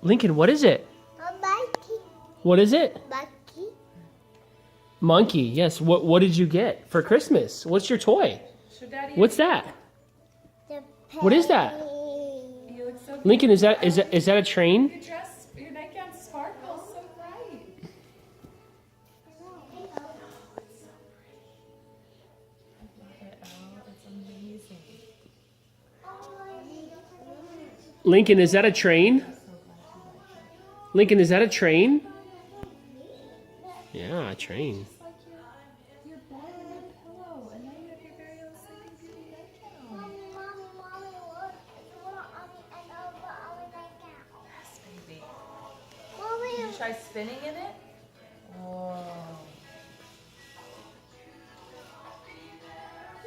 Lincoln, what is it? A monkey. What is it? Monkey. Monkey, yes. What did you get for Christmas? What's your toy? What's that? The What is that? You look so Lincoln, is that a train? Your dress, your nightgown sparkles so bright. It's amazing. Lincoln, is that a train? Lincoln, is that a train? Yeah, a train. It's like your bed and your pillow, and now you have your very own sleeping beauty nightgown. Mommy, look. It's one on the end of our nightgown. Yes, baby. Mommy, Did you try spinning in it?